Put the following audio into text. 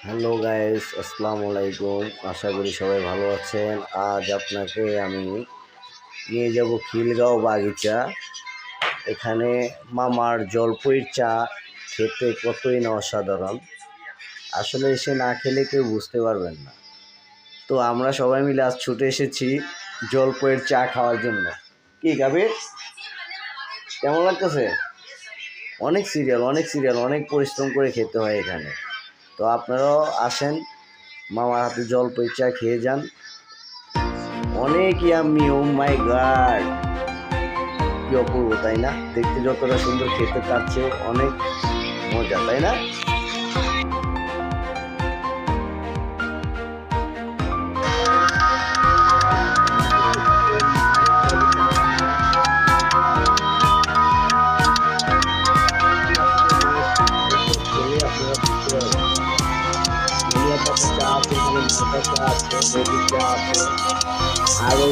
Hello guys, আসসালামু আলাইকুম। আশা করি সবাই ভালো আছেন। আজ আপনাকে আমি নিয়ে যাব খিলগাঁও বাগিচা। এখানে মামার জলপাইয়ের চা খেতে কতই না অসাধারণ। আসলে এসে না খেলে কেউ বুঝতে পারবেন না। তো আমরা সবাই মিলে আজ ছুটে এসেছি জলপাইয়ের চা খাওয়ার জন্য। কি গাবির, কেমন লাগতেছে? অনেক সিরিয়াল, অনেক পরিশ্রম করে খেতে হয় এখানে। তো আপনারাও আসেন, মামার হাতে জলপাই চা খেয়ে যান। অনেক ইয়াম্মি, ও মাই গড, কি অপূর্ব তাই না? দেখতে যতটা সুন্দর, খেতে তার চেয়ে অনেক মজা, তাই না? চা আছে, চা আছে, আরো